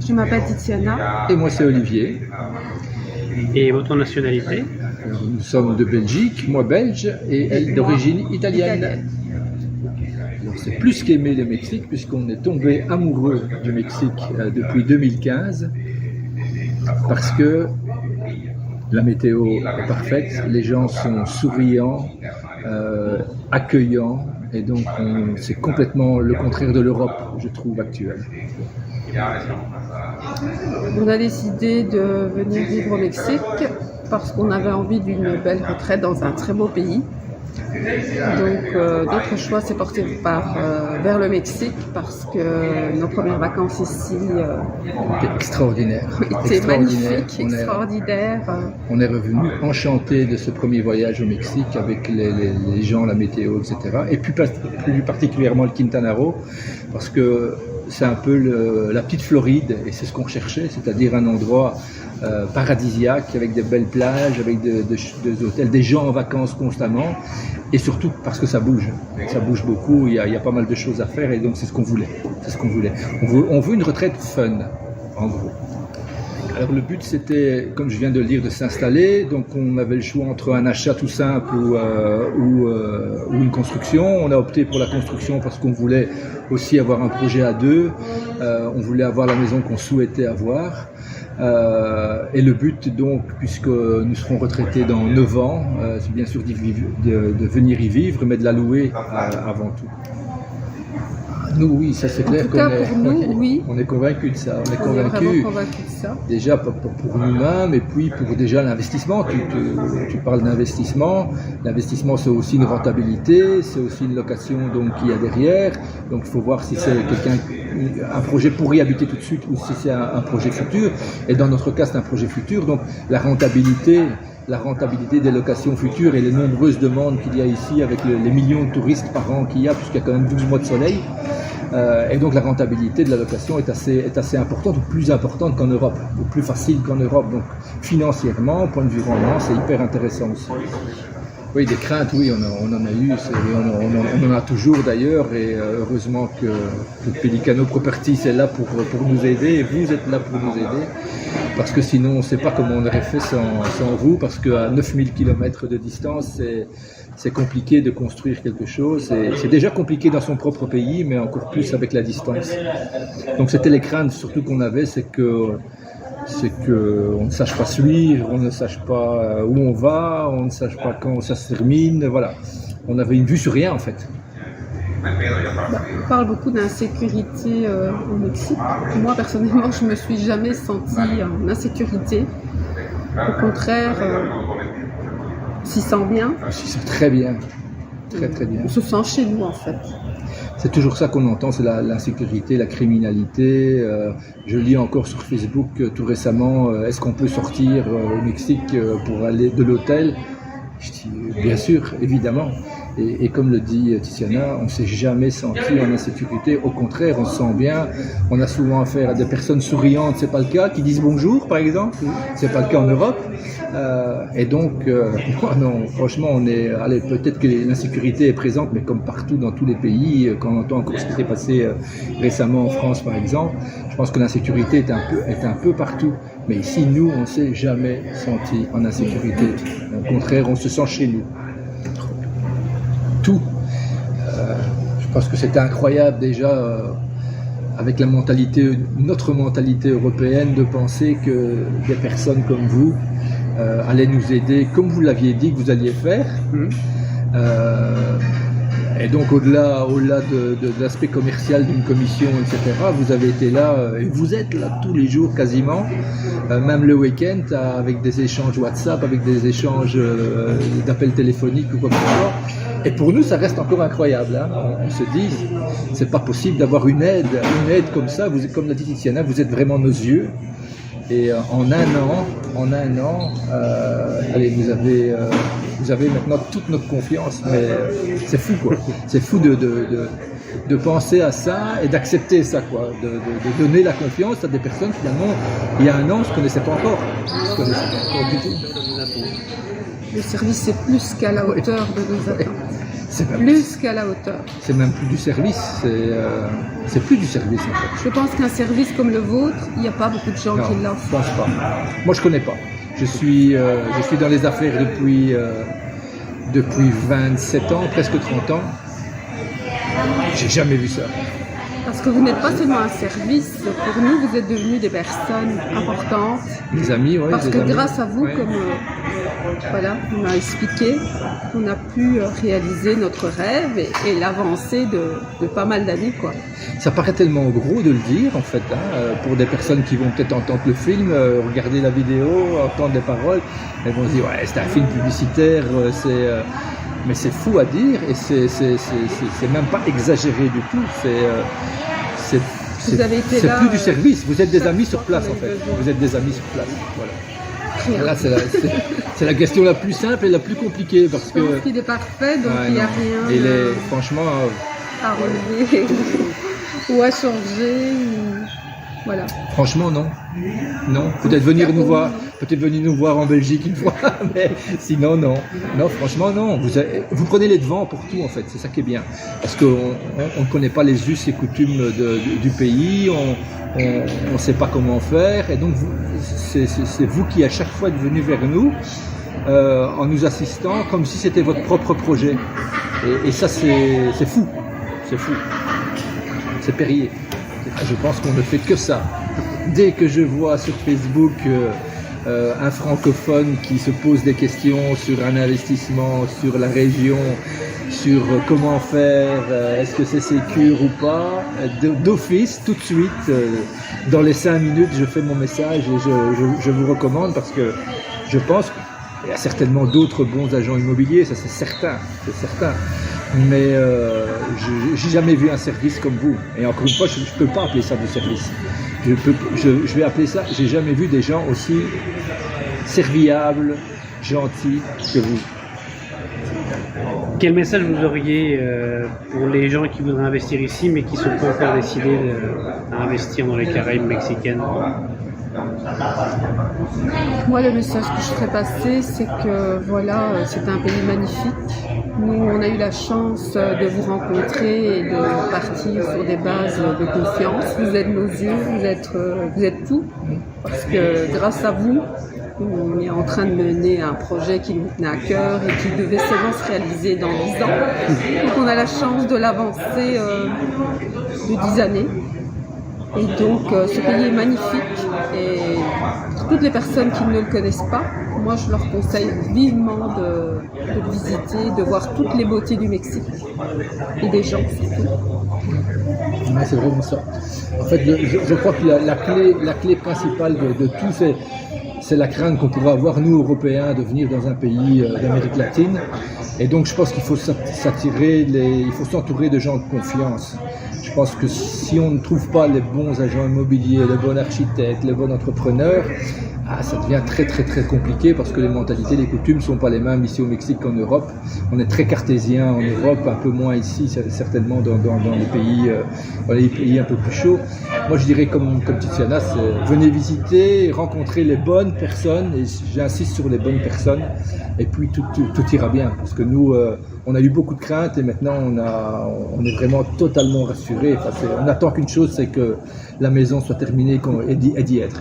Je m'appelle Tiziana. Et moi c'est Olivier. Et votre nationalité? Alors, nous sommes de Belgique, moi belge et elle d'origine italienne. Alors, c'est plus qu'aimer le Mexique puisqu'on est tombé amoureux du Mexique depuis 2015 parce que la météo est parfaite, les gens sont souriants, accueillants et donc c'est complètement le contraire de l'Europe, je trouve, actuelle. On a décidé de venir vivre au Mexique parce qu'on avait envie d'une belle retraite dans un très beau pays. Donc notre choix s'est porté vers le Mexique parce que nos premières vacances ici C'était extraordinaire. étaient magnifiques, extraordinaires. On est revenu enchanté de ce premier voyage au Mexique avec les gens, la météo, etc. Et plus particulièrement le Quintana Roo parce que c'est un peu la petite Floride et c'est ce qu'on cherchait, c'est-à-dire un endroit paradisiaque avec des belles plages, avec des hôtels, des gens en vacances constamment et surtout parce que ça bouge beaucoup, il y a pas mal de choses à faire et donc c'est ce qu'on voulait. On veut une retraite fun, en gros. Alors le but c'était, comme je viens de le dire, de s'installer, donc on avait le choix entre un achat tout simple ou une construction. On a opté pour la construction parce qu'on voulait aussi avoir un projet à deux, on voulait avoir la maison qu'on souhaitait avoir. Et le but donc, puisque nous serons retraités dans 9 ans, c'est bien sûr de venir y vivre, mais de la louer avant tout. Nous, oui, ça c'est clair. En tout cas, pour nous, oui. On est convaincus de ça. On est vraiment convaincus de ça. Déjà pour nous-mêmes et puis pour déjà l'investissement. Tu parles d'investissement. L'investissement, c'est aussi une rentabilité, c'est aussi une location donc qu'il y a derrière. Donc il faut voir si c'est un projet pour y habiter tout de suite ou si c'est un projet futur. Et dans notre cas, c'est un projet futur. Donc la rentabilité des locations futures et les nombreuses demandes qu'il y a ici avec les millions de touristes par an qu'il y a, puisqu'il y a quand même 12 mois de soleil. Et donc la rentabilité de la location est assez importante, ou plus importante qu'en Europe, ou plus facile qu'en Europe. Donc financièrement, point de vue rendement, c'est hyper intéressant aussi. Oui, des craintes, oui, on en a eu, on en a toujours d'ailleurs, et heureusement que Pelicano Properties est là pour nous aider, et vous êtes là pour nous aider, parce que sinon on ne sait pas comment on aurait fait sans vous, parce qu'à 9000 km de distance, c'est compliqué de construire quelque chose, c'est déjà compliqué dans son propre pays, mais encore plus avec la distance. Donc c'était les craintes surtout qu'on avait, c'est qu'on ne sache pas suivre, on ne sache pas où on va, on ne sache pas quand ça se termine, voilà. On avait une vue sur rien en fait. On parle beaucoup d'insécurité au Mexique. Moi personnellement, je ne me suis jamais sentie en insécurité. Au contraire, on s'y sent bien. On s'y sent très bien, très bien. On se sent chez nous en fait. C'est toujours ça qu'on entend, c'est l'insécurité, la criminalité. Je lis encore sur Facebook tout récemment, est-ce qu'on peut sortir au Mexique pour aller de l'hôtel? Je dis, bien sûr, évidemment. Et comme le dit Tiziana, on ne s'est jamais senti en insécurité. Au contraire, on se sent bien. On a souvent affaire à des personnes souriantes, c'est pas le cas, qui disent bonjour, par exemple. C'est pas le cas en Europe. Et donc, non, franchement, allez, peut-être que l'insécurité est présente, mais comme partout dans tous les pays, quand on entend encore ce qui s'est passé récemment en France, par exemple, je pense que l'insécurité est un peu partout. Mais ici, nous, on ne s'est jamais senti en insécurité. Au contraire, on se sent chez nous. Tout. Je pense que c'était incroyable déjà avec notre mentalité européenne de penser que des personnes comme vous allaient nous aider comme vous l'aviez dit que vous alliez faire. Et donc au-delà de l'aspect commercial d'une commission, etc., vous avez été là, et vous êtes là tous les jours quasiment, même le week-end, avec des échanges WhatsApp, avec des échanges d'appels téléphoniques ou quoi que ce soit. Et pour nous, ça reste encore incroyable. Hein. On se dit, c'est pas possible d'avoir une aide comme ça. Comme l'a dit Tiziana, vous êtes vraiment nos yeux. Et en un an, allez, vous avez maintenant toute notre confiance. Mais c'est fou, quoi. C'est fou de penser à ça et d'accepter ça, quoi. De donner la confiance à des personnes, finalement, il y a un an, on ne se connaissait pas encore. On se connaissait pas encore du tout. Le service est plus qu'à la hauteur de nos attentes. C'est même, plus qu'à la hauteur. c'est même plus du service, c'est plus du service en fait. Je pense qu'un service comme le vôtre, il n'y a pas beaucoup de gens Non, qui je l'offrent. pense pas. Moi, je connais pas. Je suis dans les affaires depuis 27 ans, presque 30 ans. J'ai jamais vu ça. Parce que vous n'êtes pas seulement un service, pour nous, vous êtes devenus des personnes importantes. Mes amis, oui. Parce des que amis. grâce à vous, Ouais. comme voilà, on a expliqué, on a pu réaliser notre rêve et l'avancer de pas mal d'années, quoi. Ça paraît tellement gros de le dire, en fait, hein, pour des personnes qui vont peut-être entendre le film, regarder la vidéo, entendre les paroles, elles vont se dire, ouais, c'est un film publicitaire, mais c'est fou à dire, et c'est même pas exagéré du tout, Vous avez été c'est là, plus du service, vous êtes des chaque amis sur fois place, qu'on en a eu fait, besoin. vous êtes des amis sur place, voilà. Rien. Là, c'est la question la plus simple et la plus compliquée, parce Je que... pense qu'il est parfait, donc Ouais, il n'y a non. rien Et franchement, à relever ou à changer. Voilà. franchement, non. Non. Peut-être venir nous voir en Belgique une fois, mais sinon, non. Non, franchement, non. Vous prenez les devants pour tout, en fait. C'est ça qui est bien. Parce qu'on ne connaît pas les us et coutumes du pays, on ne sait pas comment faire. Et donc, c'est vous qui, à chaque fois, êtes venus vers nous en nous assistant comme si c'était votre propre projet. Et ça, c'est fou. C'est fou. C'est périllé. Je pense qu'on ne fait que ça. Dès que je vois sur Facebook un francophone qui se pose des questions sur un investissement, sur la région, sur comment faire, est-ce que c'est sécure ou pas, d'office, tout de suite, dans les 5 minutes, je fais mon message et je vous recommande parce que je pense qu'il y a certainement d'autres bons agents immobiliers, ça c'est certain. Mais j'ai jamais vu un service comme vous. Et encore une fois, je ne peux pas appeler ça du service. Je vais appeler ça, j'ai jamais vu des gens aussi serviables, gentils que vous. Quel message vous auriez pour les gens qui voudraient investir ici mais qui ne sont pas encore décidés d'investir dans les Caraïbes mexicaines? Moi, le message que je ferais passer, c'est que voilà, c'est un pays magnifique. Nous, on a eu la chance de vous rencontrer et de partir sur des bases de confiance. Vous êtes nos yeux, vous êtes tout. Parce que grâce à vous, on est en train de mener un projet qui nous tenait à cœur et qui devait seulement se réaliser dans 10 ans. Donc on a la chance de l'avancer de 10 années. Et donc ce pays est magnifique et pour toutes les personnes qui ne le connaissent pas, moi je leur conseille vivement de le visiter, de voir toutes les beautés du Mexique et des gens surtout. Ouais, c'est vraiment ça. En fait, je crois que la clé principale de tout, c'est la crainte qu'on pourrait avoir, nous, Européens, de venir dans un pays d'Amérique latine. Et donc, je pense qu'il faut il faut s'entourer de gens de confiance. Je pense que si on ne trouve pas les bons agents immobiliers, les bons architectes, les bons entrepreneurs, ça devient très très très compliqué parce que les mentalités, les coutumes ne sont pas les mêmes ici au Mexique qu'en Europe. On est très cartésien en Europe, un peu moins ici, certainement dans les pays un peu plus chauds. Moi je dirais comme Tiziana, venez visiter, rencontrer les bonnes personnes, et j'insiste sur les bonnes personnes, et puis tout ira bien. Parce que nous, on a eu beaucoup de craintes et maintenant on est vraiment totalement rassurés. On n'attend qu'une chose, c'est que la maison soit terminée et d'y être.